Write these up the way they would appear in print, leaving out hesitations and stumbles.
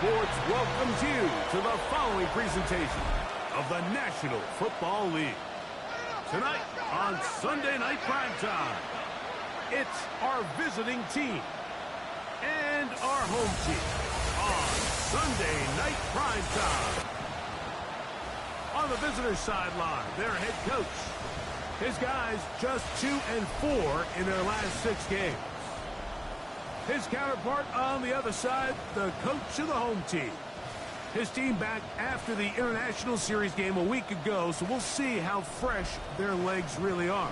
Sports welcomes you to the following presentation of the National Football League. Tonight on Sunday Night Primetime, it's our visiting team and our home team on Sunday Night Primetime. On the visitor's sideline, their head coach. His guys just 2-4 in their last 6 games. His counterpart on the other side, the coach of the home team. His team back after the International Series game a week ago, so we'll see how fresh their legs really are.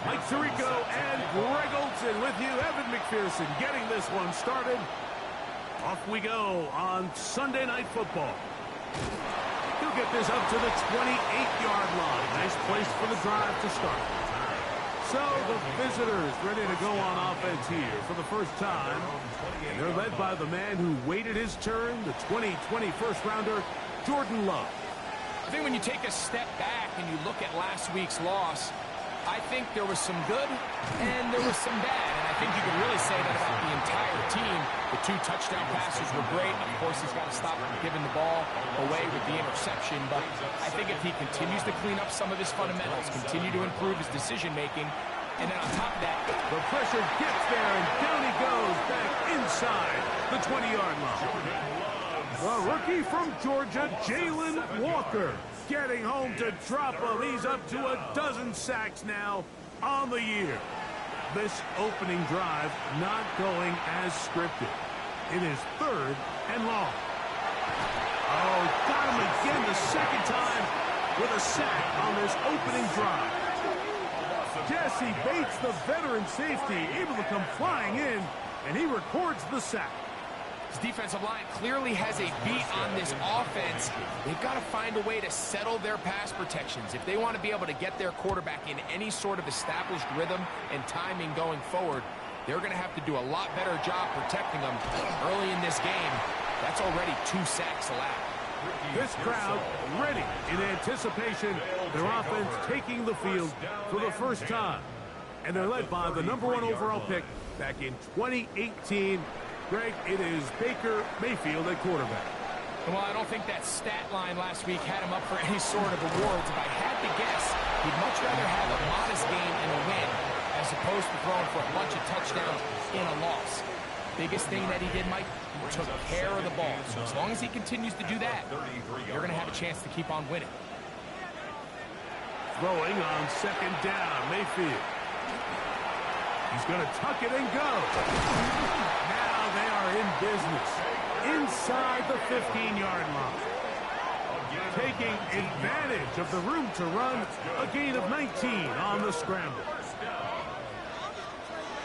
Mike Tirico and Greg Olson with you. Evan McPherson getting this one started. Off we go on Sunday Night Football. He'll get this up to the 28-yard line. Nice place for the drive to start. So the visitors ready to go on offense here for the first time. And they're led by the man who waited his turn, the 2020 first-rounder, Jordan Love. I think when you take a step back and you look at last week's loss, I think there was some good and there was some bad. And I think you can really say that about the entire team. The 2 touchdown passes were great. Of course, he's got to stop giving the ball away with the interception. But I think if he continues to clean up some of his fundamentals, continue to improve his decision-making, and then on top of that, the pressure gets there, and down he goes back inside the 20-yard line. The rookie from Georgia, Jalen Walker, getting home to drop him. He's up to a dozen sacks now on the year. This opening drive not going as scripted. It is 3rd and long. Oh, got him again the second time with a sack on this opening drive. Jesse Bates, the veteran safety, able to come flying in, and he records the sack. His defensive line clearly has a beat on this offense. They've got to find a way to settle their pass protections. If they want to be able to get their quarterback in any sort of established rhythm and timing going forward, they're going to have to do a lot better job protecting them early in this game. That's already 2 sacks allowed. This crowd ready in anticipation. Their offense taking the field for the first time. And they're led by the #1 overall pick back in 2018. Greg, it is Baker Mayfield at quarterback. Well, I don't think that stat line last week had him up for any sort of awards. If I had to guess, he'd much rather have a modest game and a win as opposed to throwing for a bunch of touchdowns in a loss. Biggest thing that he did, Mike, he took care of the ball. So as long as he continues to do that, you're going to have a chance to keep on winning. Throwing on 2nd down, Mayfield. He's going to tuck it and go. Now they are in business inside the 15-yard line. Taking advantage of the room to run, a gain of 19 on the scramble.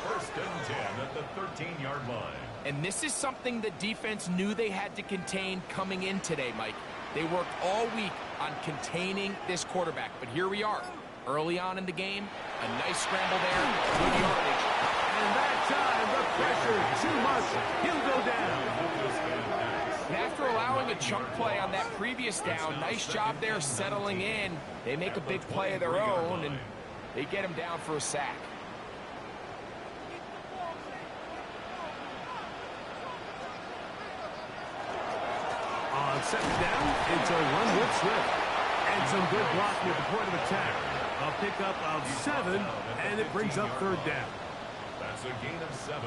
1st and 10 at the 13-yard line. And this is something the defense knew they had to contain coming in today, Mike. They worked all week on containing this quarterback, but here we are. Early on in the game, a nice scramble there, good yardage. And that time, the pressure too much. He'll go down. And after allowing a chunk play on that previous down, nice job there settling in. They make a big play of their own, and they get him down for a sack. On 2nd down, it's a run with Swift. And some good blocking at the point of attack. A pickup of 7, and it brings up 3rd down. That's a gain of 7.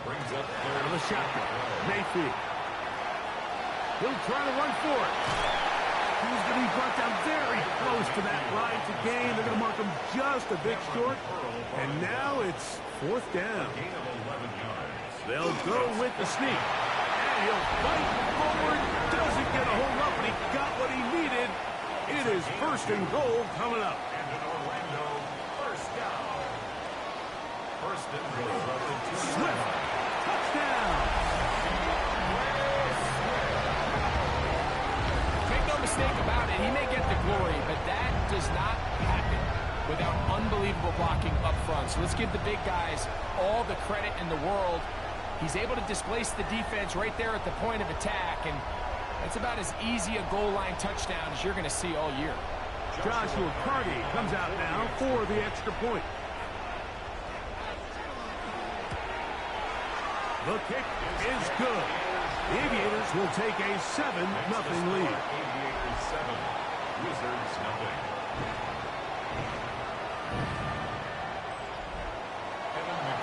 Brings up 3rd. The shotgun, Mayfield. He'll try to run for it. He's going to be brought down very close to that line to gain. They're going to mark him just a bit short. And now it's 4th down. Gain of 11 yards. They'll go with the sneak. And he'll fight forward. Doesn't get a hold up, but he got what he needed. It is 1st and goal coming up. And an Orlando 1st down. 1st and goal. Swift. Touchdown. Make no mistake about it, he may get the glory, but that does not happen without unbelievable blocking up front. So let's give the big guys all the credit in the world. He's able to displace the defense right there at the point of attack, and That's about as easy a goal line touchdown as you're going to see all year. Joshua Carty comes out now for the extra point. The kick is good. The Aviators will take a 7-0 lead. Aviators 7, Wizards nothing.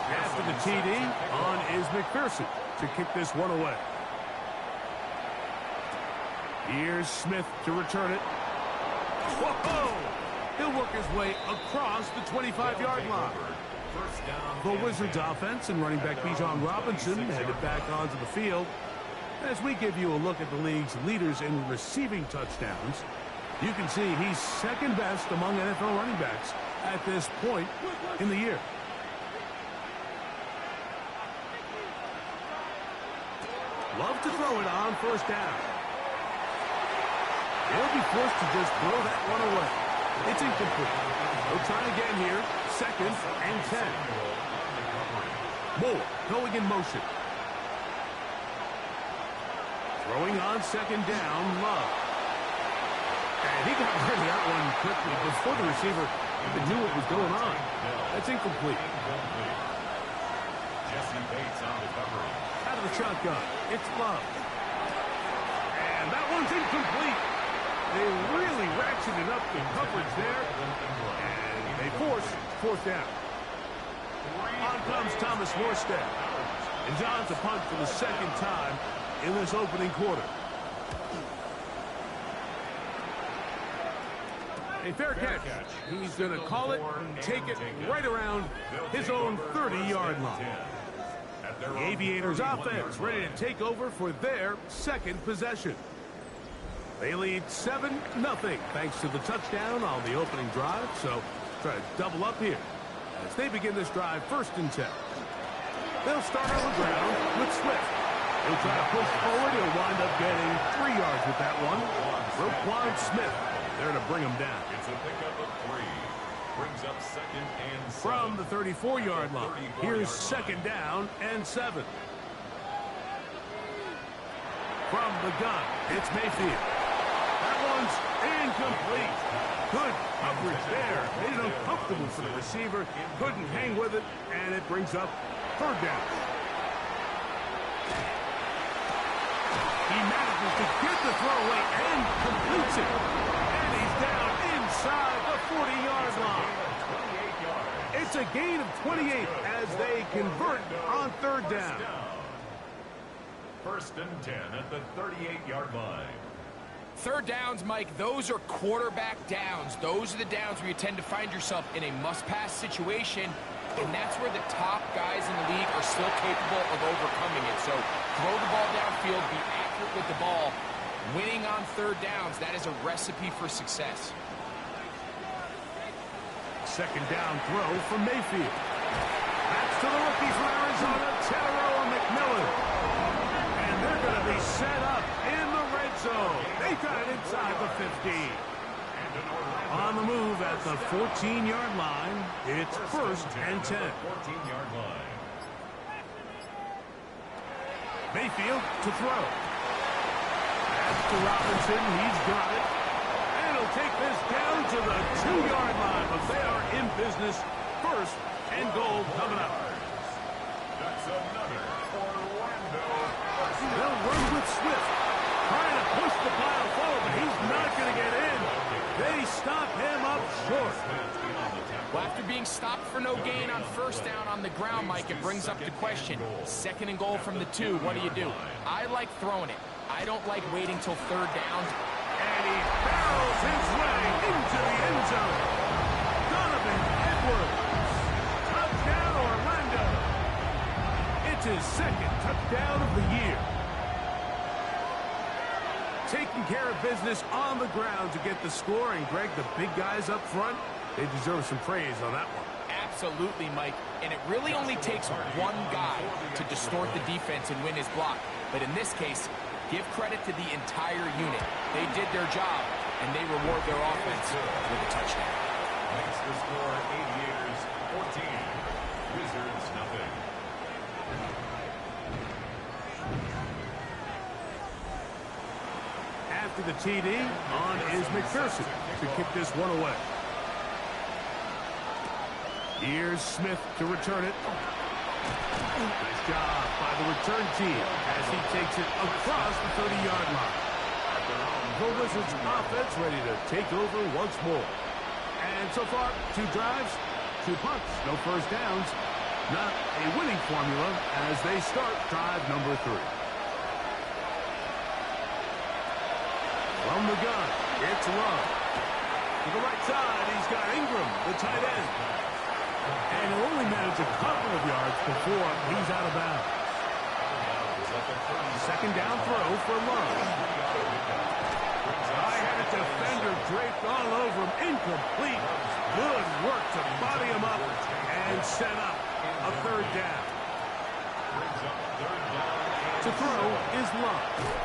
After the TD, on is McPherson to kick this one away. Here's Smith to return it. Whoa! He'll work his way across the 25-yard line. The Wizards offense and running back Bijan Robinson headed back onto the field. As we give you a look at the league's leaders in receiving touchdowns, you can see he's second best among NFL running backs at this point in the year. Love to throw it on first down. He'll be forced to just throw that one away. It's incomplete. He'll try again here. 2nd and 10. Moore going in motion. Throwing on 2nd down, Love. And he got rid of that one quickly before the receiver even knew what was going on. That's incomplete. Jesse Bates on recovery. Out of the shotgun, it's Love. And that one's incomplete. They really ratcheted up the coverage there. And they force 4th down. On comes Thomas Morstead. And John's a punt for the 2nd time in this opening quarter. A fair catch. He's going to call it and take it right around his own 30-yard line. The Aviators offense ready to take over for their 2nd possession. They lead 7-0 thanks to the touchdown on the opening drive. So try to double up here as they begin this drive 1st and 10. They'll start on the ground with Swift. He'll try to push forward. He'll wind up getting 3 yards with that one. Roquan Smith there to bring him down. It's a pickup of 3. Brings up 2nd and 7. From the 34-yard line, here's 2nd down and 7. From the gun, it's Mayfield. That one's incomplete. Good coverage there. Made it uncomfortable for the receiver. Couldn't hang with it, and it brings up 3rd down. He manages to get the throw away and completes it. And he's down inside the 40-yard line. It's a gain of 28 as they convert on 3rd down. 1st and 10 at the 38-yard line. 3rd downs, Mike, those are quarterback downs. Those are the downs where you tend to find yourself in a must-pass situation, and that's where the top guys in the league are still capable of overcoming it. So throw the ball downfield, be accurate with the ball. Winning on 3rd downs, that is a recipe for success. 2nd down throw from Mayfield. That's to the rookie from Arizona, Tedero McMillan. And they're going to be set up in the red zone. They got it inside the 15. On the move at the 14-yard line, it's 1st and 10. 14-yard line. Mayfield to throw. That's to Robinson. He's got it. And he'll take this down to the 2-yard line. But they are in business. 1st and goal coming up. That's another Orlando. They'll run with Swift. Trying to push the pile forward, but he's not going to get in. They stop him up short. Well, after being stopped for no gain on 1st down on the ground, Mike, it brings up the question. 2nd and goal from the 2, what do? I like throwing it. I don't like waiting till 3rd down. And he barrels his way into the end zone. Donovan Edwards. Touchdown, Orlando. It's his 2nd touchdown of the year. Taking care of business on the ground to get the score. And, Greg, the big guys up front, they deserve some praise on that one. Absolutely, Mike. And it really only takes one guy to distort the defense and win his block. But in this case, give credit to the entire unit. They did their job, and they reward their offense with a touchdown. Makes the score Aviators 14. Wizards nothing. after the TD on is McPherson to kick this one away. Here's Smith to return it. Nice job by the return team as he takes it across the 30-yard line. The Wizards offense ready to take over once more. And so far, 2 drives, 2 punts, no first downs. Not a winning formula as they start drive number 3. From the gun, it's Love. To the right side, he's got Ingram, the tight end. And he'll only manage a couple of yards before he's out of bounds. Second down throw for Love. I had a defender draped all over him. Incomplete. Good work to body him up and set up a third down. To throw is Love.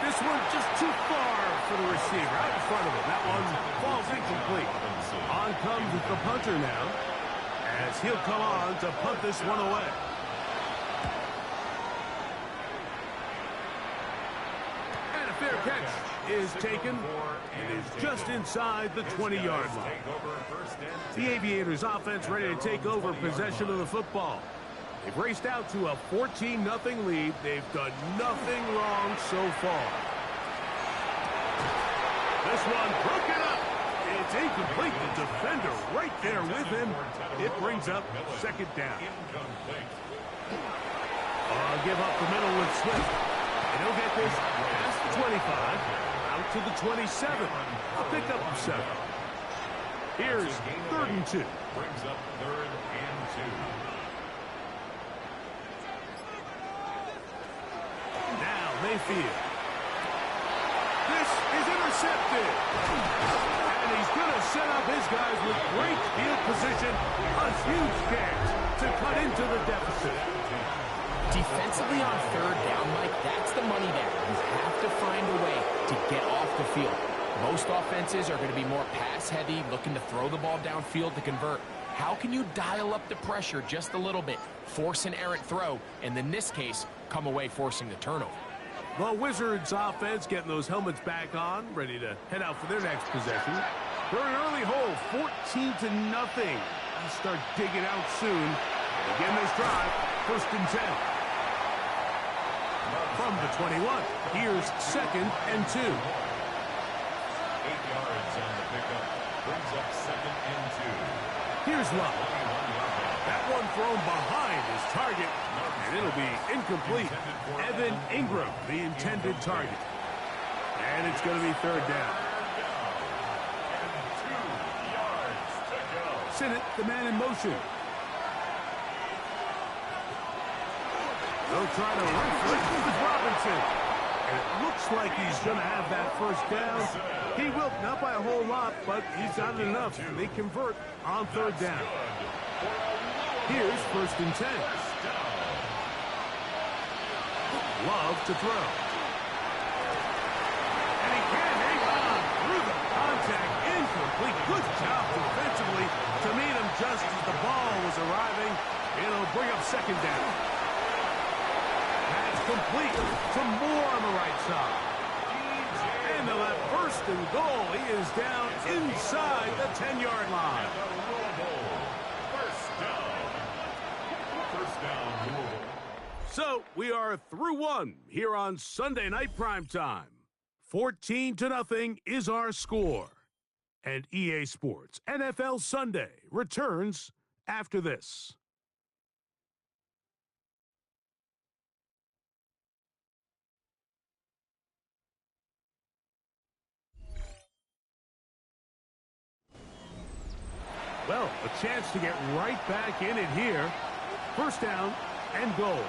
This one just too far for the receiver. Out in front of him. That one falls incomplete. On comes the punter now, as he'll come on to punt this one away. And a fair catch is taken. It is just inside the 20-yard line. The Aviators offense ready to take over possession of the football. They've raced out to a 14-0 lead. They've done nothing wrong so far. This one broken up. It's incomplete. The defender right there with him. It brings up second down. Give up the middle with Swift. And he'll get this past the 25, out to the 27. A pickup of 7. Here's 3rd and 2. Brings up 3rd and 2. Now Mayfield. This is intercepted. And he's going to set up his guys with great field position. A huge chance to cut into the deficit. Defensively on 3rd down, Mike, that's the money there. You have to find a way to get off the field. Most offenses are going to be more pass-heavy, looking to throw the ball downfield to convert. How can you dial up the pressure just a little bit, force an errant throw, and in this case, come away forcing the turnover? The Wizards offense getting those helmets back on, ready to head out for their next possession. They're an early hole, 14-0. They'll start digging out soon. Begin this drive, 1st and 10. From the 21, here's 2nd and 2. 8 yards on the pickup. Brings up 2nd and 2. Here's Love. That one thrown behind his target, and it'll be incomplete. Evan Ingram, the intended target. And it's going to be 3rd down. And 2 yards to go. Sinnott, the man in motion. They'll try to run for it with Robinson. And it looks like he's going to have that 1st down. He will, not by a whole lot, but he's got enough. They convert on 3rd down. Here's 1st and 10. Love to throw. And he can hang on through the contact. Incomplete. Good job defensively to meet him just as the ball was arriving. It'll bring up 2nd down. That's complete to Moore on the right side. And they'll have 1st and goal. He is down inside the 10-yard line. First down, Louisville. So we are through 1 here on Sunday Night Primetime. 14-0 is our score. And EA Sports NFL Sunday returns after this. Well, a chance to get right back in it here. 1st down and goal.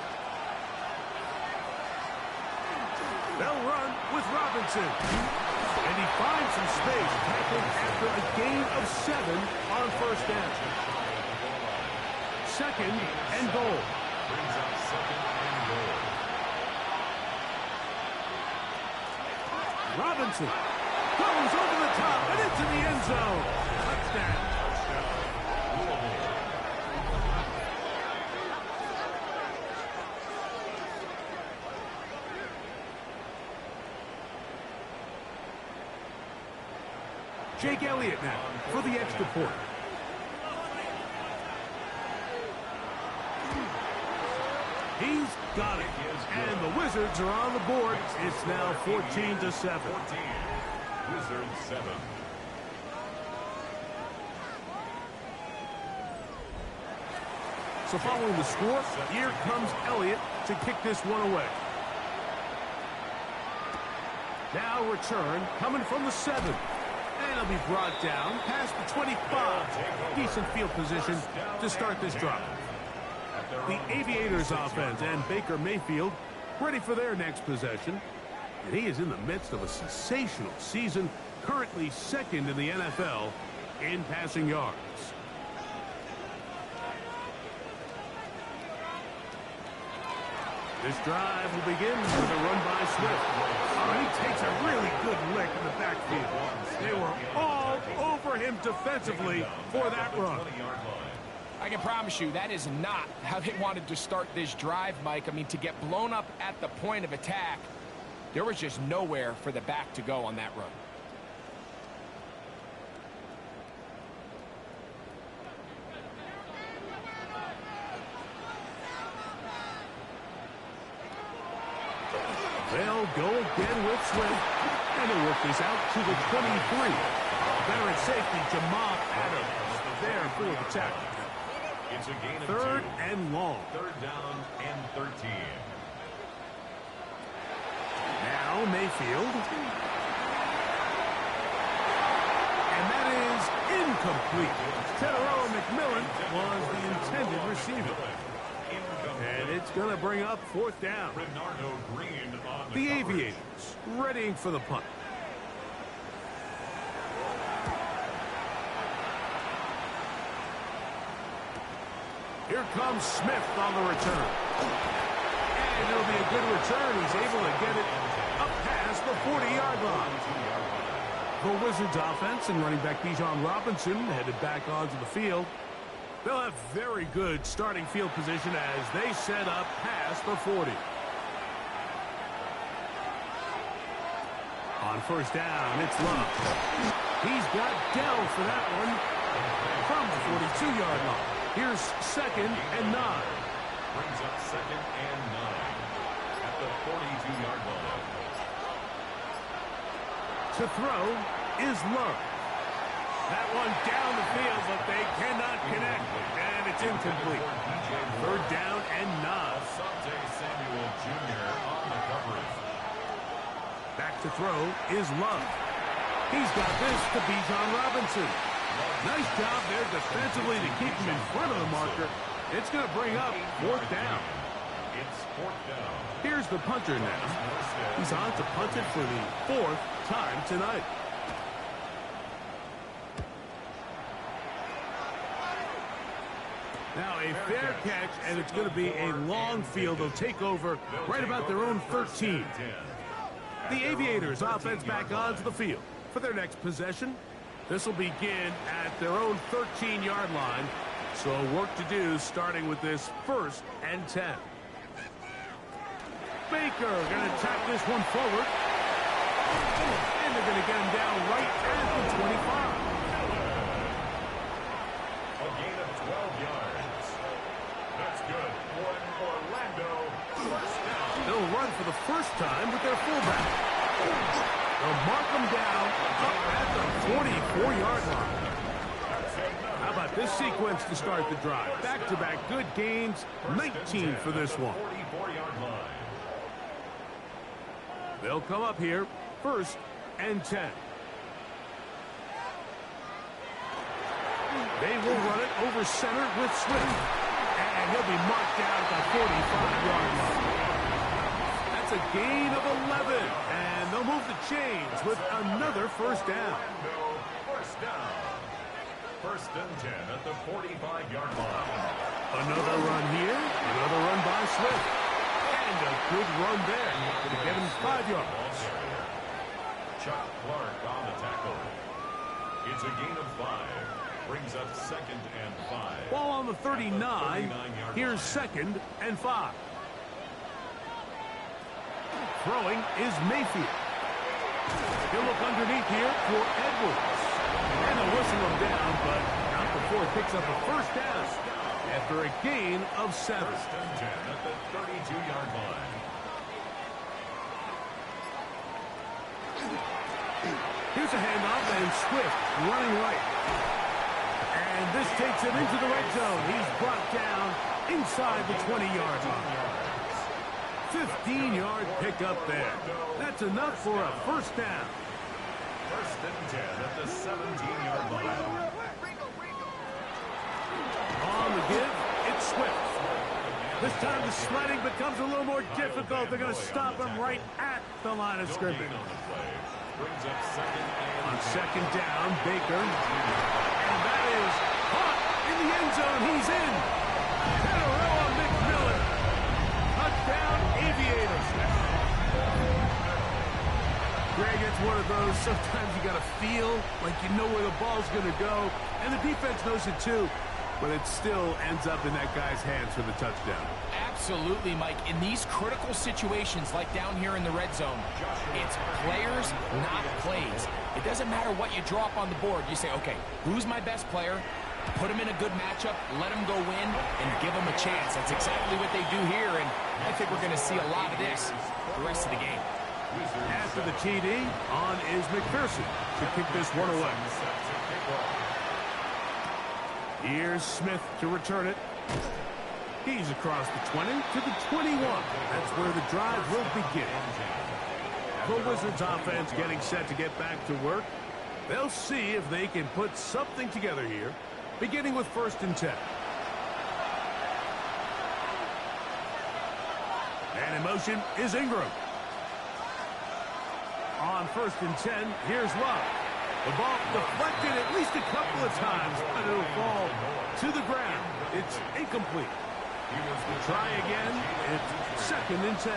They'll run with Robinson. And he finds some space, tackled after a gain of 7 on 1st down. 2nd and goal. Brings up 2nd and goal. Robinson goes over the top and into the end zone. Touchdown. Jake Elliott now for the extra point. He's got it. And the Wizards are on the board. It's now 14-7. Wizards 7. So following the score, here comes Elliott to kick this one away. Now return coming from the 7. And it'll be brought down past the 25. Decent field position to start this drive. The Aviators offense and Baker Mayfield ready for their next possession. And he is in the midst of a sensational season, currently second in the NFL in passing yards. This drive will begin with a run by Swift. Oh, he takes a really good lick in the backfield. They were all over him defensively for that run. I can promise you that is not how they wanted to start this drive, Mike. I mean, to get blown up at the point of attack, there was just nowhere for the back to go on that run. They'll go again with Swift, and they'll work this out to the 23. Veteran safety Jamal Adams there for the tackle. It's a gain of 3rd 2. and long. 3rd down and 13. Now Mayfield. And that is incomplete. Tedero McMillan was the intended receiver. And it's going to bring up 4th down. The Aviators readying for the punt. Here comes Smith on the return. And it'll be a good return. He's able to get it up past the 40-yard line. The Wizards offense and running back Bijan Robinson headed back onto the field. They'll have very good starting field position as they set up past the 40. On 1st down, it's Love. He's got Dell for that one from the 42-yard line. Here's 2nd and 9. Brings up 2nd and 9 at the 42-yard line. To throw is Love. That one down the field, but they cannot connect, and it's incomplete. 3rd down and 9. Asante Samuel Jr. on the coverage. Back to throw is Love. He's got this to Bijan Robinson. Nice job there defensively to keep him in front of the marker. It's going to bring up 4th down. It's 4th down. Here's the punter now. He's on to punt it for the 4th time tonight. Now a fair catch, and it's going to be a long field. They'll take over right about their own 13. The Aviators offense back onto the field for their next possession. This will begin at their own 13-yard line. So work to do starting with this 1st and 10. Baker going to tap this one forward. And they're going to get him down right at the 25. A gain of 12 yards. That's good. One Orlando. 1st down. They'll run for the first time with their fullback. They'll mark them down up at the 44-yard line. How about this sequence to start the drive? Back-to-back good gains, 19 for this one. 44-yard line. They'll come up here, 1st and 10. They will run it over center with Swift. And he'll be marked down at the 45-yard line. That's a gain of 11. And they'll move the chains with another 1st down. 1st down. 1st and 10 at the 45-yard line. Another run here. Another run by Swift. And a good run there to get him 5 yards. Chuck Clark on the tackle. It's a gain of 5. Brings up 2nd and 5. Ball on the 39. Here's 2nd and 5. Throwing is Mayfield. He'll look underneath here for Edwards. him down, but not before it picks up a first down after a gain of 7. First and 10 at the 32-yard line. Here's a handoff, and Swift running right. And this takes him into the red zone. He's brought down inside the 20-yard line. 15-yard pickup there. That's enough for a first down. First and 10 at the 17-yard line. On the give, it's Swift. This time the sledding becomes a little more difficult. They're going to stop him right at the line of scrimmage. On second down, Baker. And that is caught in the end zone. He's in. Panarella McMillan. Touchdown, Aviators. Greg, it's one of those, sometimes you got to feel like you know where the ball's going to go. And the defense knows it too. But it still ends up in that guy's hands for the touchdown. Absolutely, Mike. In these critical situations, like down here in the red zone, it's players, not plays. It doesn't matter what you drop on the board. You say, okay, who's my best player? Put him in a good matchup, let him go win, and give him a chance. That's exactly what they do here, and I think we're going to see a lot of this the rest of the game. After the TD, on is McPherson to kick this one away. Here's Smith to return it. He's across the 20 to the 21. That's where the drive will begin. The Wizards offense getting set to get back to work. They'll see if they can put something together here, beginning with first and 10. And in motion is Ingram. On first and 10, here's Love. The ball deflected at least a couple of times, but it'll fall to the ground. It's incomplete. We'll try again. It's second and 10.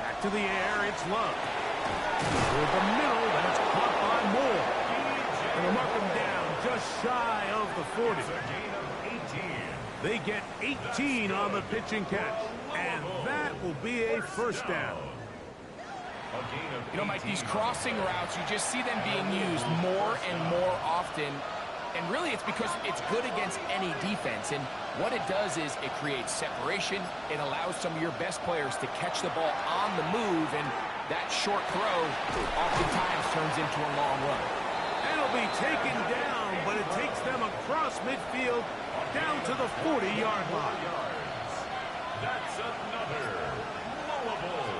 Back to the air, it's Love. Toward the middle, that's caught by Moore. And they'll mark him down just shy of the 40. They get 18 on the pitch and catch, and that will be a first down. You know, Mike, these crossing routes, you just see them being used more and more often. And really, it's because it's good against any defense. And what it does is it creates separation. It allows some of your best players to catch the ball on the move. And that short throw oftentimes turns into a long run. And it'll be taken down, but it takes them across midfield down to the 40-yard line. That's another Louisville.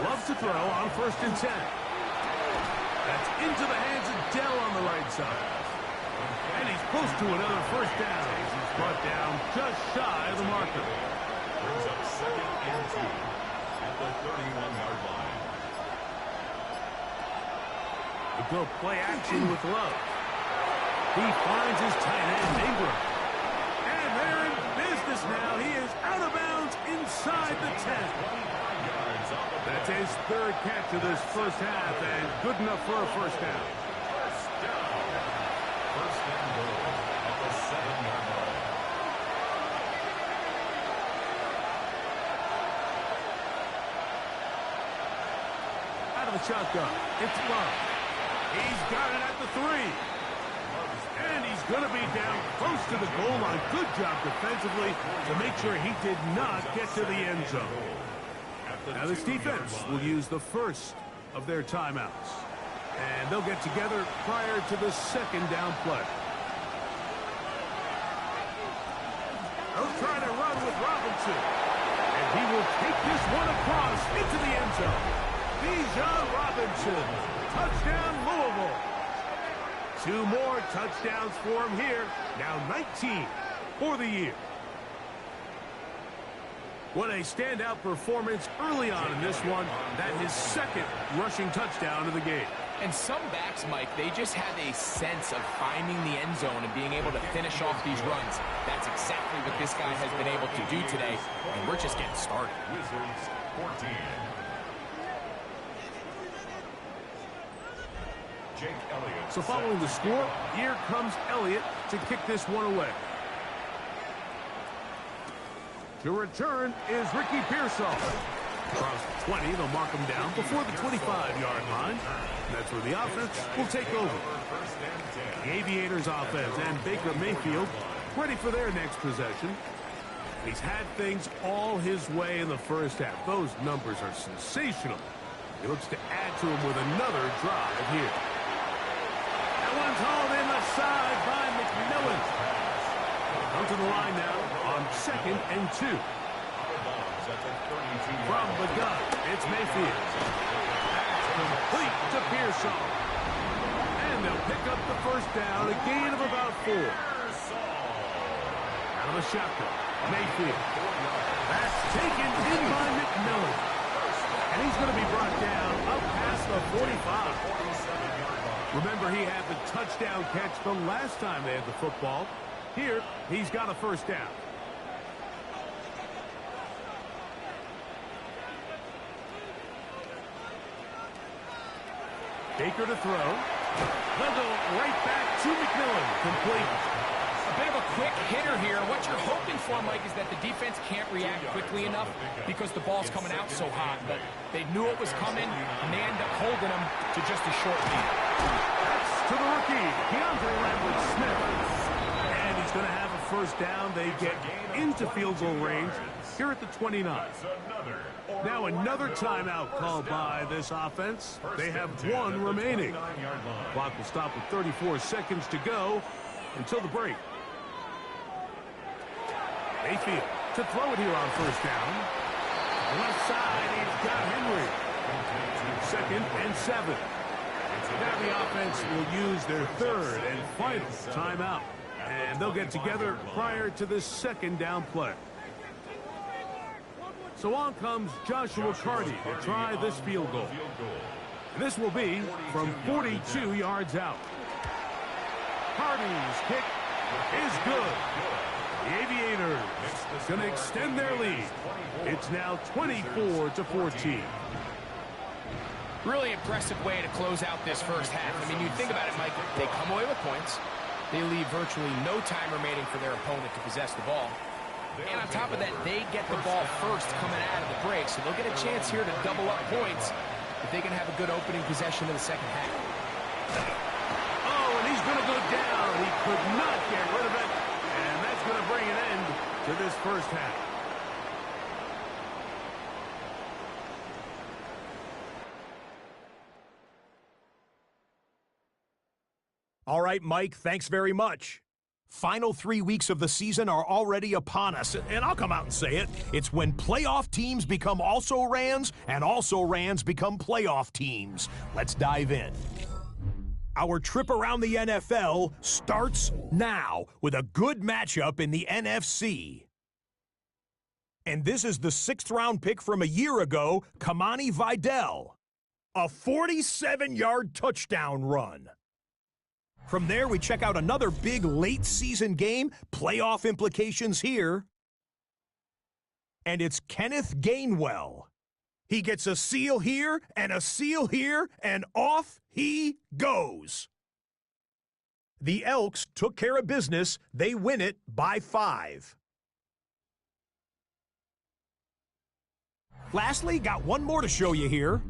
Loves to throw on first and 10. That's into the hands of Dell on the right side. And he's close to another first down. He's brought down just shy of the marker. Brings up second and 2 at the 31-yard line. The go play action with Love. He finds his tight end, Ingram. And they're in business now. He is out of bounds inside the 10. That's his third catch of this first half, and good enough for a first down. First down. First and goal at the 7-yard line. Out of the shotgun, it's Love. He's got it at the 3. And he's going to be down close to the goal line. Good job defensively to make sure he did not get to the end zone. Now this defense will use the first of their timeouts. And they'll get together prior to the second down play. They'll try to run with Robinson. And he will take this one across into the end zone. Bijan Robinson. Touchdown Louisville. 2 more touchdowns for him here. Now 19 for the year. What a standout performance early on in this one. That his second rushing touchdown of the game. And some backs, Mike, they just have a sense of finding the end zone and being able to finish off these runs. That's exactly what this guy has been able to do today, and we're just getting started. Wizards 14. Jake Elliott. So following the score, here comes Elliott to kick this one away. To return is Ricky Pearsall. Across the 20, they'll mark him down before the 25-yard line. That's where the offense will take over. The Aviators offense and Baker Mayfield ready for their next possession. He's had things all his way in the first half. Those numbers are sensational. He looks to add to them with another drive here. That one's hauled in the side by McMillan. Come to the line now on 2nd and 2. From the gun, it's Mayfield. That's complete to Pearsall. And they'll pick up the first down, a gain of about 4. Out of the shotgun, Mayfield. That's taken in by McMillan. And he's going to be brought down up past the 45. Remember, he had the touchdown catch the last time they had the football. Here, he's got a first down. Baker to throw. They'll go right back to McMillan. Complete. A bit of a quick hitter here. What you're hoping for, Mike, is that the defense can't react quickly enough because the ball's coming out so hot. But they knew it was coming, and they end up holding them to just a short lead. That's to the rookie, DeAndre Lambert-Smith. And he's going to have a first down. They get into field goal range here at the 29. Now another timeout called by this offense. They have one remaining. Clock will stop with 34 seconds to go until the break. Mayfield to throw it here on first down. Left side, he's got Henry. 2nd and 7. Now the offense will use their third and final timeout. And they'll get together prior to this second down play. So on comes Joshua Carty to try this field goal. And this will be from 42 yards out. Carty's kick is good. The Aviators going to extend their lead. It's now 24-14. Really impressive way to close out this first half. I mean, you think about it, Mike. They come away with points. They leave virtually no time remaining for their opponent to possess the ball. And on top of that, they get the ball first coming out of the break. So they'll get a chance here to double up points if they can have a good opening possession in the second half. Oh, and he's going to go down. He could not get rid of it. And that's going to bring an end to this first half. All right, Mike, thanks very much. Final 3 weeks of the season are already upon us, and I'll come out and say it. It's when playoff teams become also-rans, and also-rans become playoff teams. Let's dive in. Our trip around the NFL starts now with a good matchup in the NFC. And this is the 6th-round pick from a year ago, Kamani Vidal. A 47-yard touchdown run. From there, we check out another big late-season game, playoff implications here. And it's Kenneth Gainwell. He gets a seal here, and off he goes. The Elks took care of business. They win it by 5. Lastly, got one more to show you here.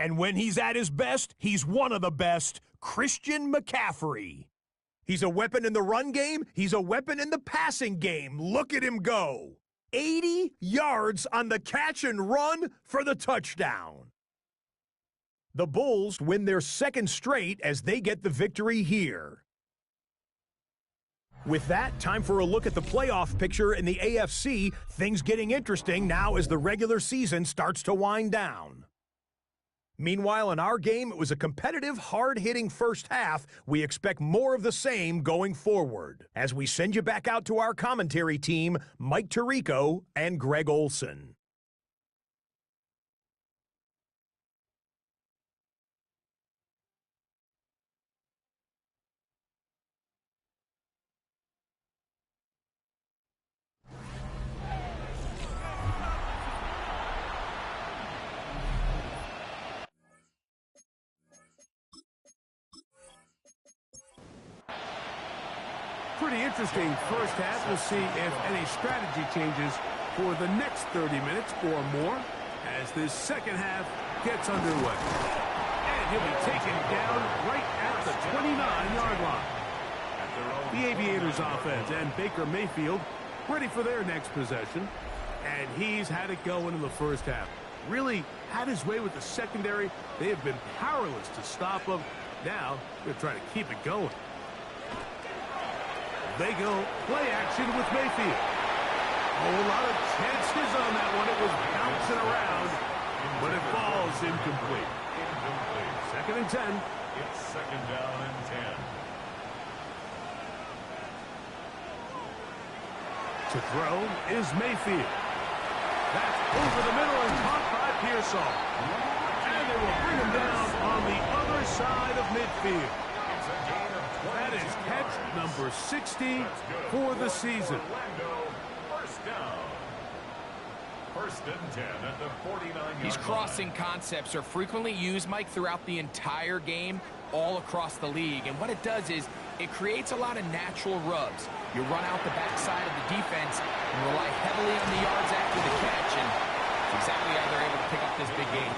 And when he's at his best, he's one of the best, Christian McCaffrey. He's a weapon in the run game. He's a weapon in the passing game. Look at him go. 80 yards on the catch and run for the touchdown. The Bulls win their 2nd straight as they get the victory here. With that, time for a look at the playoff picture in the AFC. Things getting interesting now as the regular season starts to wind down. Meanwhile, in our game, it was a competitive, hard-hitting first half. We expect more of the same going forward. As we send you back out to our commentary team, Mike Tirico and Greg Olson. pretty interesting first half. We'll see if any strategy changes for the next 30 minutes or more as this second half gets underway. And he'll be taken down right at the 29-yard line. The Aviators offense and Baker Mayfield ready for their next possession. And he's had it going in the first half. Really had his way with the secondary. They have been powerless to stop him. Now they're trying to keep it going. They go play action with Mayfield. A lot of chances on that one. It was bouncing around, but it falls incomplete. Second and 10. It's second down and 10. To throw is Mayfield. That's over the middle and caught by Pearsall. And they will bring him down on the other side of midfield. That is catch number 60 for the season. First down. First and 10 at the 49-yard These crossing concepts are frequently used, Mike, throughout the entire game, all across the league. And what it does is it creates a lot of natural rubs. You run out the backside of the defense and rely heavily on the yards after the catch. And that's exactly how they're able to pick up this big game.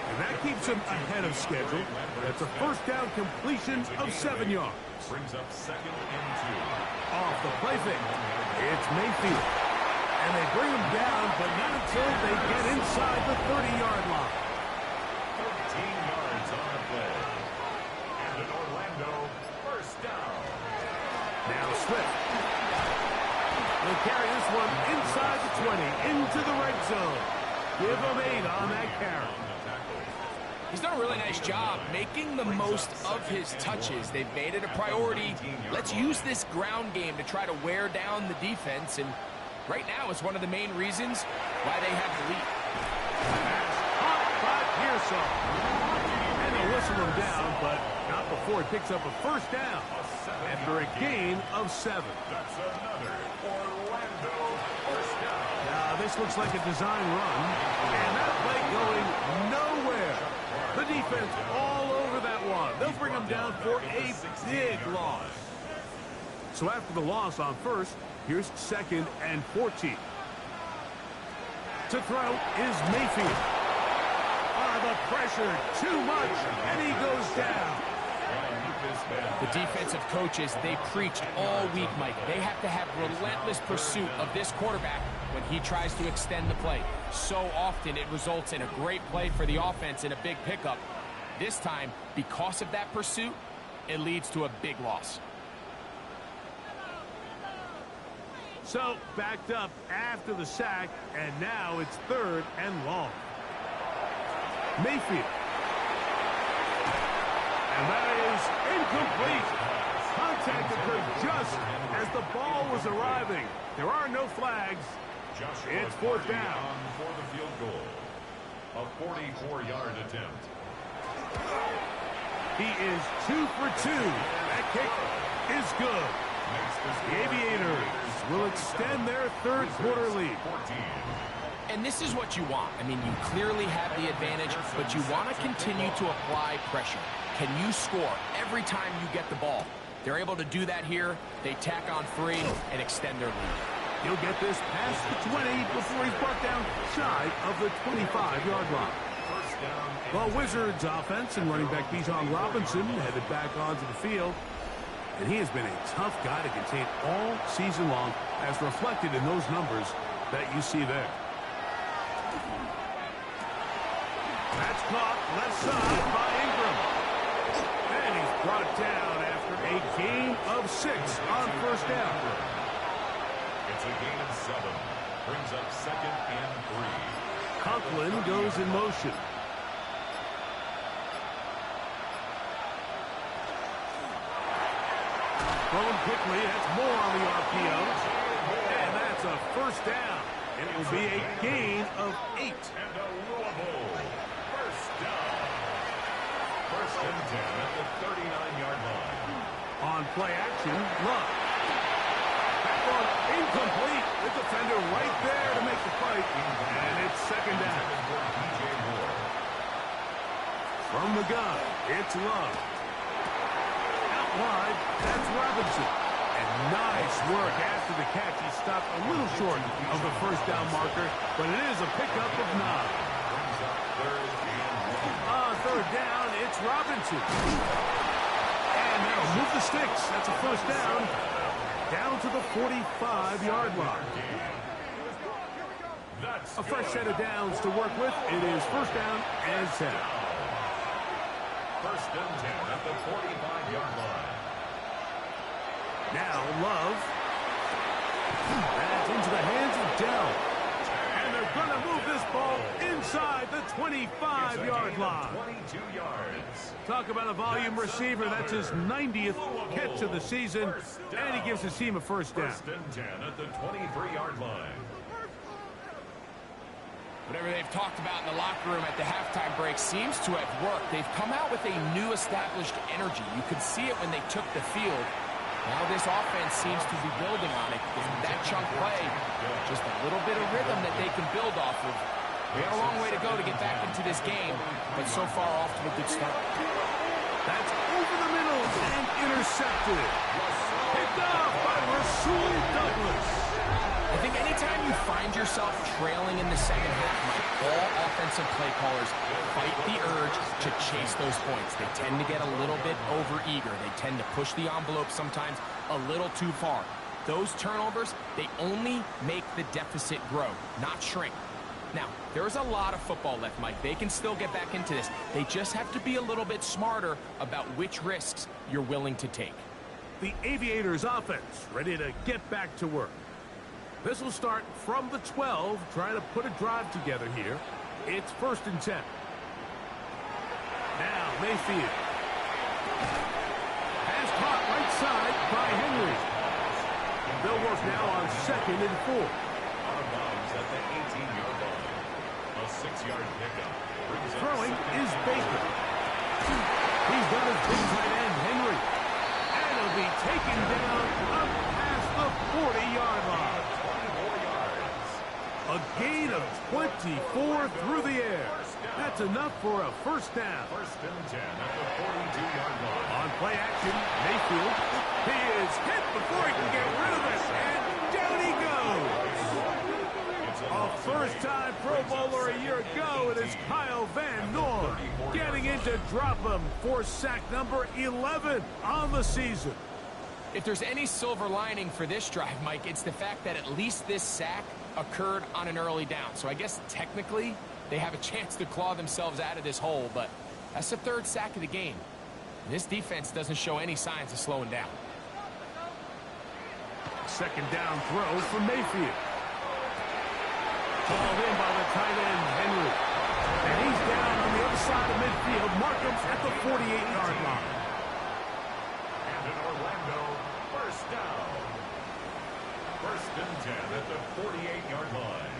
And that keeps him ahead of schedule. That's a first down completion of 7 yards. Brings up second and 2. Off the play fake. It's Mayfield. And they bring him down, but not until they get inside the 30-yard line. 13 yards on the play. And an Orlando first down. Now Swift. They'll carry this one inside the 20, into the red zone. Give him 8 on that carry. He's done a really nice job making the most of his touches. They've made it a priority. Let's use this ground game to try to wear down the defense. And right now it's one of the main reasons why they have the lead. Caught by Pearsall. And they'll whistle him down, but not before he picks up a first down after a gain of 7. That's another Orlando first down. Now this looks like a design run. And that play going nowhere. The defense all over that one. They'll bring him down for a big loss. So after the loss on first, here's second and 14. To throw is Mayfield. The pressure, too much, and he goes down. The defensive coaches, they preach all week, Mike. They have to have relentless pursuit of this quarterback when he tries to extend the play. So often it results in a great play for the offense and a big pickup. This time, because of that pursuit, it leads to a big loss. So backed up after the sack, and now it's third and long. Mayfield. And that is incomplete. Contact occurred just as the ball was arriving. There are no flags. It's fourth down. For the field goal. A 44-yard attempt. He is 2 for 2. That kick is good. The Aviators will extend their third quarter lead. And this is what you want. I mean, you clearly have the advantage, but you want to continue to apply pressure. Can you score every time you get the ball? They're able to do that here. They tack on 3 and extend their lead. He'll get this past the 20 before he's brought down shy of the 25-yard line. The Wizards offense and running back Bijan Robinson headed back onto the field. And he has been a tough guy to contain all season long, as reflected in those numbers that you see there. That's caught left side by Ingram. And he's brought down after a gain of 6 on first down. It's a gain of 7. Brings up second and 3. Conklin goes in motion. Thrown quickly, that's more on the RPO. And that's a first down. And it will be a gain of 8. And a Louisville first down. First and 10 at the 39-yard line. On play action, Love. That one incomplete. The defender right there to make the fight. And it's second down. From the gun, it's Love. Out wide, that's Robinson. And nice work after the catch. He stopped a little short of the first down marker, but it is a pickup of 9. Third down, it's Robinson. And that'll move the sticks. That's a first down. Down to the 45-yard line. A fresh set of downs to work with. It is first down and 10. First and 10 at the 45-yard line. Now Love. That's into the hands of Dell. And they're going to move this ball inside the 25-yard line. 22 yards. Talk about a volume receiver. That's his 90th catch of the season. And he gives his team a first down. First and 10 at the 23-yard line. Whatever they've talked about in the locker room at the halftime break seems to have worked. They've come out with a new established energy. You could see it when they took the field. Now this offense seems to be building on it. That chunk play, just a little bit of rhythm that they can build off of. We have a long way to go to get back into this game, but so far off to a good start. That's over the middle and intercepted. Picked off by Rasul Douglas. I think anytime you find yourself trailing in the second half, Mike, all offensive play callers fight the urge to chase those points. They tend to get a little bit overeager. They tend to push the envelope sometimes a little too far. Those turnovers, they only make the deficit grow, not shrink. Now, there's a lot of football left, Mike. They can still get back into this. They just have to be a little bit smarter about which risks you're willing to take. The Aviators offense ready to get back to work. This will start from the 12, trying to put a drive together here. It's first and 10. Now Mayfield. Pass caught right side by Henry. They'll work now on second and 4. Out of bounds at the 18-yard line. A 6-yard pickup. Throwing is Baker. He's done his big tight end, Henry. And he'll be taken down up past the 40-yard line. A gain of 24 through the air. That's enough for a first down. First and 10 at the 42-yard line. On play action, Mayfield. He is hit before he can get rid of it. And down he goes. A first-time Pro Bowler a year ago, it is Kyle Van Noy getting in to drop him for sack number 11 on the season. If there's any silver lining for this drive, Mike, it's the fact that at least this sack occurred on an early down. So I guess technically they have a chance to claw themselves out of this hole, but that's the third sack of the game. And this defense doesn't show any signs of slowing down. Second down throw for Mayfield. Called in by the tight end, Henry. And he's down on the other side of midfield. Markham's at the 48-yard line. And in Orlando, first down. First and 10 at the 48-yard line.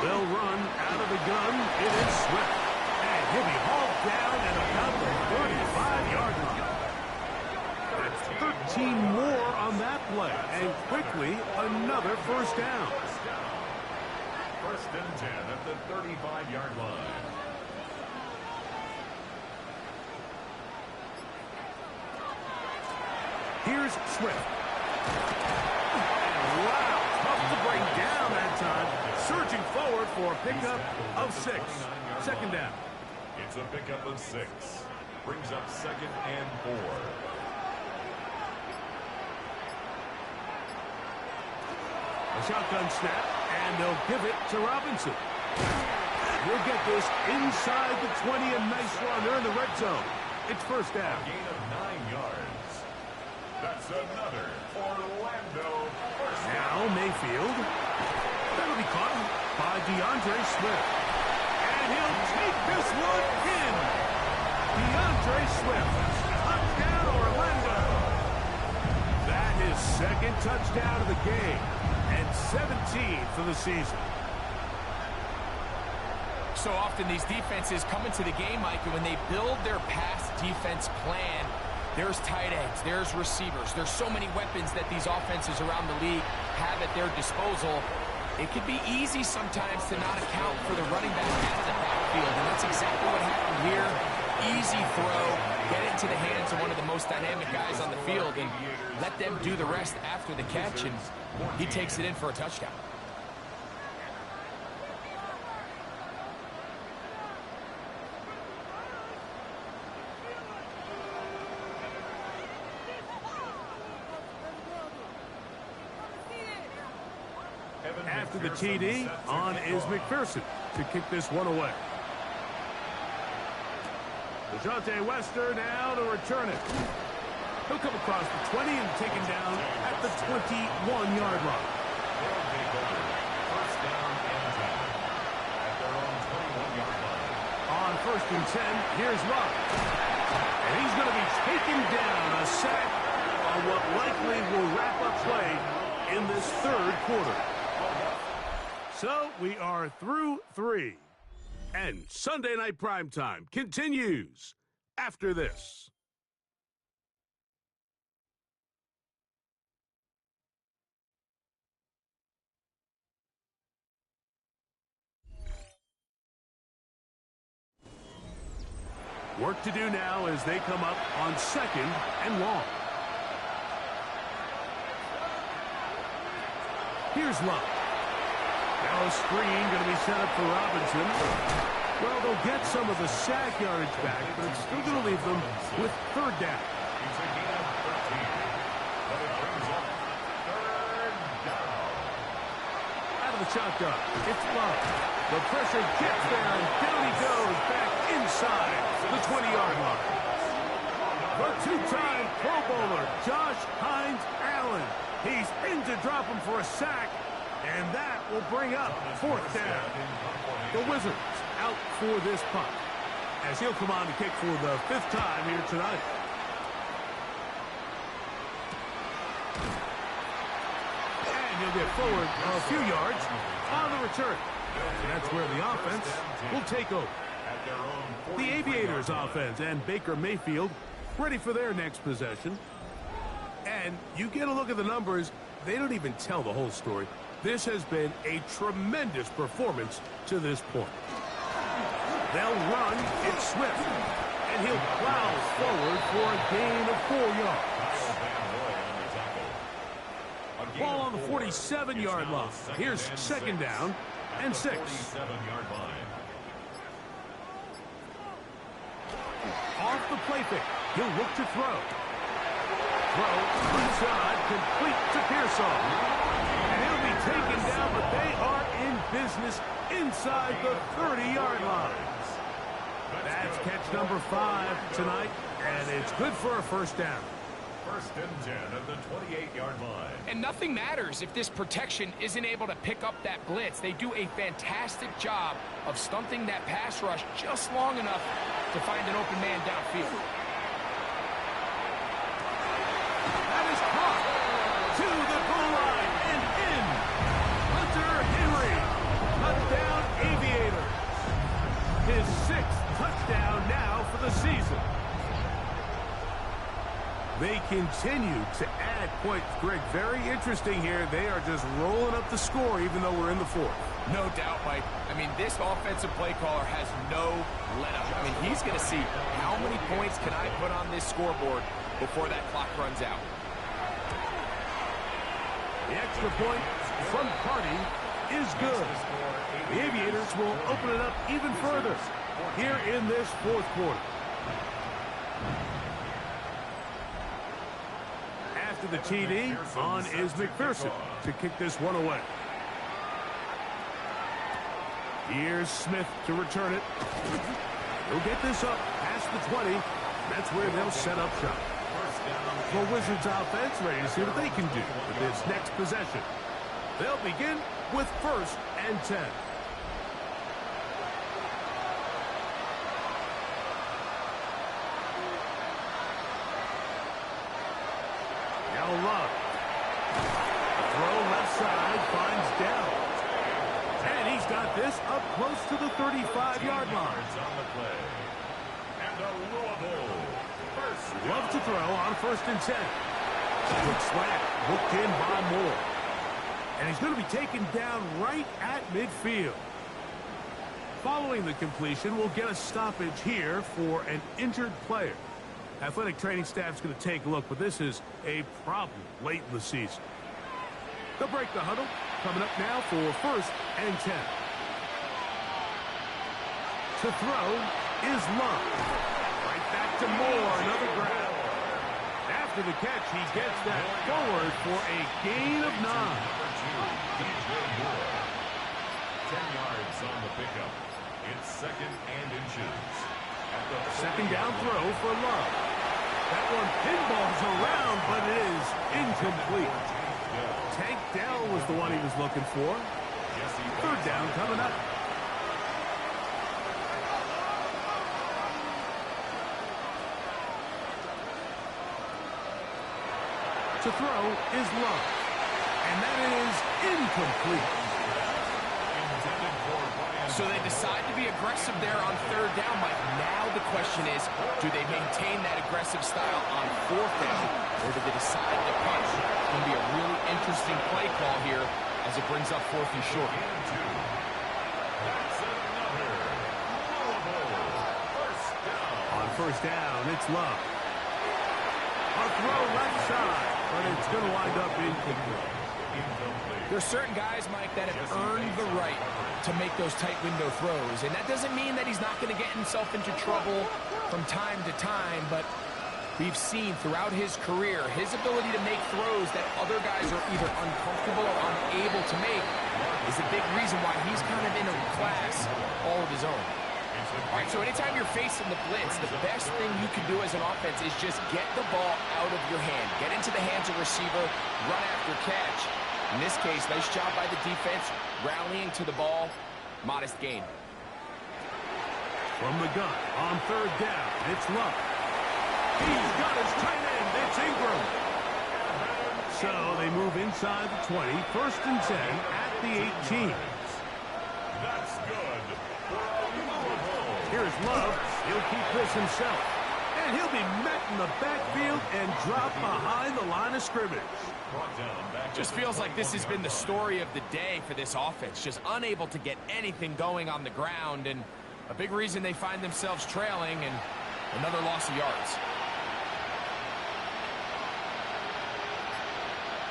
They'll run out of the gun. It is Swift. And he'll be hauled down at about the 35-yard line. That's 13 more on that play. And quickly, another first down. First and 10 at the 35-yard line. Here's Swift. Wow, tough to bring down that time. Surging forward for a pickup of 6. Second down. It's a pickup of 6. Brings up second and 4. A shotgun snap, and they'll give it to Robinson. We'll get this inside the 20, a nice run. They're in the red zone. It's first down. A gain of 9 yards. That's another Orlando first down. Now Mayfield. That'll be caught by DeAndre Swift. And he'll take this one in. DeAndre Swift. Touchdown, Orlando. That is second touchdown of the game. And 17 for the season. So often these defenses come into the game, Mike, and when they build their pass defense plan, there's tight ends, there's receivers, there's so many weapons that these offenses around the league have at their disposal. It could be easy sometimes to not account for the running back out of the backfield, and that's exactly what happened here. easy throw, get it into the hands of one of the most dynamic guys on the field, and let them do the rest after the catch, and he takes it in for a touchdown. After the TD, on is McPherson to kick this one away. DeJounte Wester now to return it. He'll come across the 20 and taken down at the 21-yard line. First down and 10 at their own 21-yard line. On first and 10, here's Luck. And he's going to be taken down, a sack on what likely will wrap up play in this third quarter. So we are through 3. And Sunday Night Primetime continues after this. Work to do now as they come up on second and long. Here's Love. Now a screen going to be set up for Robinson. Well, they'll get some of the sack yardage back, but it's still going to leave them with third down. It's a gain of 13, but it brings up third down. Out of the shotgun, it's Love. The pressure gets there, and down he goes back inside the 20-yard line. The two-time Pro Bowler, Josh Hines Allen. He's in to drop him for a sack, and that will bring up fourth down. The Wizards out for this punt, as he'll come on to kick for the 5th time here tonight. And he'll get forward a few yards on the return. And that's where the offense will take over. The Aviators offense and Baker Mayfield ready for their next possession. And you get a look at the numbers, they don't even tell the whole story. This has been a tremendous performance to this point. They'll run, it's Swift, and he'll plow forward for a gain of 4 yards. Ball on the 47-yard line. Here's second down and 6. 47-yard line. Off the play fake, he'll look to throw. Throw inside, complete to Pearsall. And he'll be taken down, but they are in business inside the 30-yard line. That's catch number 5 tonight, and it's good for a first down. First and 10 at the 28-yard line. And nothing matters if this protection isn't able to pick up that blitz. They do a fantastic job of stunting that pass rush just long enough to find an open man downfield. That is caught to the goal line and in. Hunter Henry, touchdown Aviators. His 6th touchdown now for the season. They continue to add points. Greg, very interesting here. They are just rolling up the score even though we're in the 4th. No doubt, Mike. I mean, this offensive play caller has no let-up. I mean, he's going to see how many points can I put on this scoreboard before that clock runs out. The extra point from Carty is good. The Aviators will open it up even further here in this 4th quarter. After the TD, on is McPherson to kick this one away. Here's Smith to return it. He'll get this up past the 20. That's where they'll set up shop. The Wizards offense ready to see what they can do with this next possession. They'll begin with first and 10. Now Love. The throw left side finds down. And he's got this up close to the 35-yard line. And a Louisville first. Love to throw on first and 10. Quick slant, hooked in by Moore. And he's going to be taken down right at midfield. following the completion, we'll get a stoppage here for an injured player. Athletic training staff's going to take a look, but this is a problem late in the season. They'll break the huddle. Coming up now for 1st and 10. To throw is Love. Right back to Moore, another grab. After the catch, he gets that forward for a gain of 9. Number 2, DJ Moore. 10 yards on the pickup. It's 2nd and inches. At the 2nd down throw for Love. That one pinballs around, but it is incomplete. Tank Dell was the one he was looking for. 3rd down coming up. To throw is Love. And that is incomplete. So they decide to be aggressive there on 3rd down, Mike. Now the question is, do they maintain that aggressive style on 4th down, or do they decide to punt? It's going to be a really interesting play call here as it brings up 4th and short. That's another first down. On 1st down, it's Love. A throw left side, but it's going to wind up incomplete. There's certain guys, Mike, that have earned the right to make those tight window throws. And that doesn't mean that he's not going to get himself into trouble from time to time, but we've seen throughout his career his ability to make throws that other guys are either uncomfortable or unable to make is a big reason why he's kind of in a class all of his own. All right, so anytime you're facing the blitz, the best thing you can do as an offense is just get the ball out of your hand. Get into the hands of receiver, run after catch. In this case, nice job by the defense, rallying to the ball. Modest gain. From the gun, on 3rd down, it's Love. He's got his tight end, it's Ingram. So they move inside the 20, 1st and 10 at the 18. That's good. Here's Love. He'll keep this himself. And he'll be met in the backfield and dropped behind the line of scrimmage. Just feels like this has been the story of the day for this offense. Just unable to get anything going on the ground. And a big reason they find themselves trailing and another loss of yards.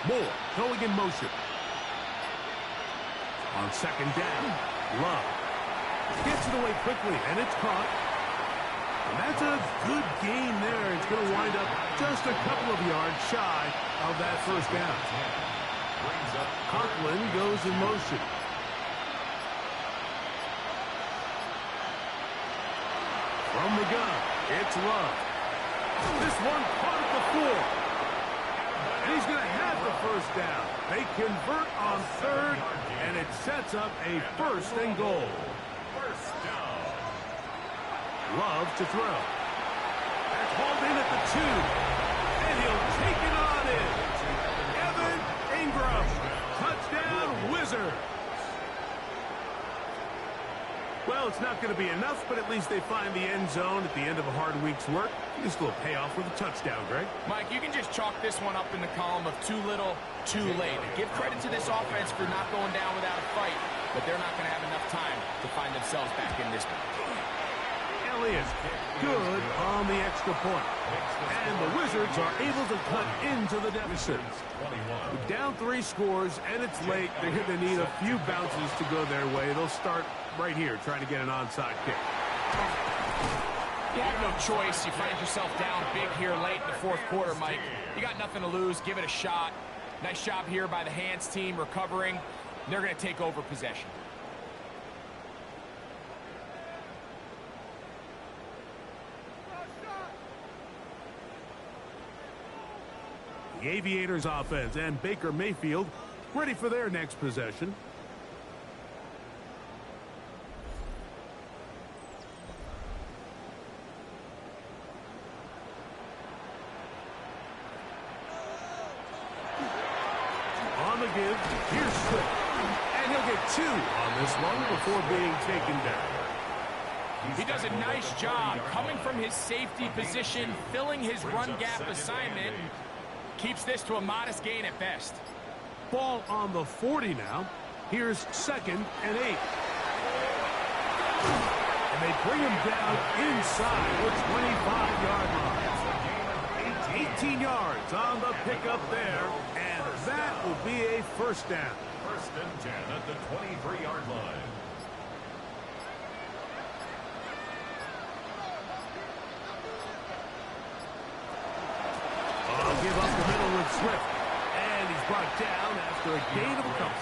Moore going in motion. On 2nd down, Love gets it away quickly, and it's caught. And that's a good gain there. It's going to wind up just a couple of yards shy of that 1st down. Conklin goes in motion. From the gun, it's Love. This one caught at the 4. And he's going to have the 1st down. They convert on 3rd, and it sets up a 1st and goal. Love to throw. That's hauled in at the 2. And he'll take it on in. Evan Ingram. Touchdown, Wizards. Well, it's not going to be enough, but at least they find the end zone at the end of a hard week's work. This will pay off with a touchdown, Greg. Mike, you can just chalk this one up in the column of too little, too late. Give credit to this offense for not going down without a fight, but they're not going to have enough time to find themselves back in this one. Elliott, good on the extra point. And the Wizards are able to cut into the deficit. Down 3 scores, and it's late. They're going to need a few bounces to go their way. They'll start right here trying to get an onside kick. You have no choice. You find yourself down big here late in the 4th quarter, Mike. You got nothing to lose. Give it a shot. Nice job here by the hands team recovering. They're going to take over possession. The Aviators offense and Baker Mayfield ready for their next possession. On the give, here's Swift. And he'll get 2 on this one before being taken down. He does a nice job coming from his safety position, filling his run gap assignment. Keeps this to a modest gain at best. Ball on the 40 now. Here's 2nd and 8. And they bring him down inside the 25-yard line. 18 yards on the pickup there, and that will be a first down. First and 10 at the 23-yard line. I'll give up the middle with Swift. And he's brought down after a gain of a couple.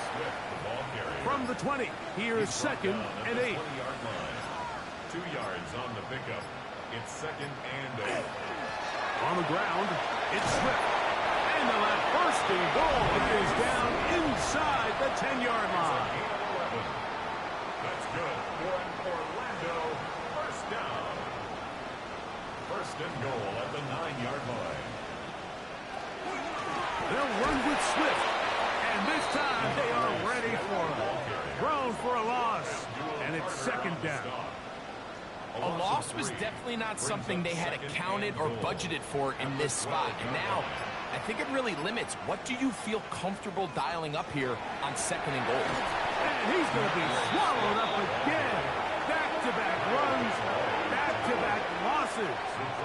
From the 20, here's second and 8. 20-yard line. 2 yards on the pickup. It's second and 8. On the ground, it's Swift. And the first and goal is down inside the 10-yard line. That's good for an Orlando first down. First and goal at the 9-yard line. They'll run with Swift. And this time they are ready for him. Thrown for a loss. And it's second down. A loss was definitely not something they had accounted or budgeted for in this spot. And now, I think it really limits what do you feel comfortable dialing up here on second and goal. And he's going to be swallowed up again. Back-to-back runs, back-to-back losses.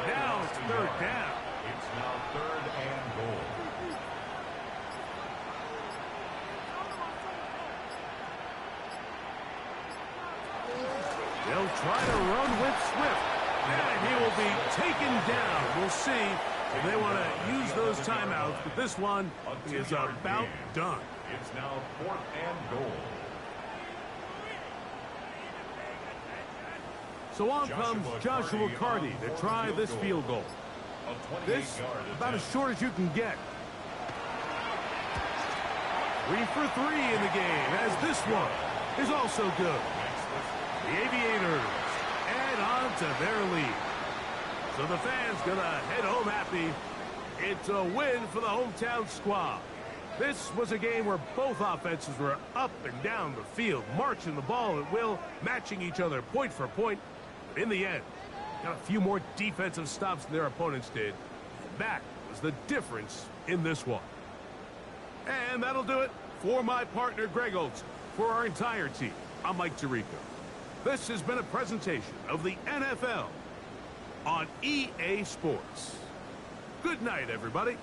Now it's third down. It's now third and goal. They'll try to run with Swift. And he will be taken down. We'll see if they want to use those timeouts. But this one is about done. It's now fourth and goal. So on comes Joshua Carty to try this field goal. This, about as short as you can get. 3 for 3 in the game, as this one is also good. The Aviators add on to their lead. So the fans gonna head home happy. It's a win for the hometown squad. This was a game where both offenses were up and down the field, marching the ball at will, matching each other point for point. But in the end, got a few more defensive stops than their opponents did. And that was the difference in this one. And that'll do it for my partner, Greg Olson. For our entire team, I'm Mike Tirico. This has been a presentation of the NFL on EA Sports. Good night, everybody.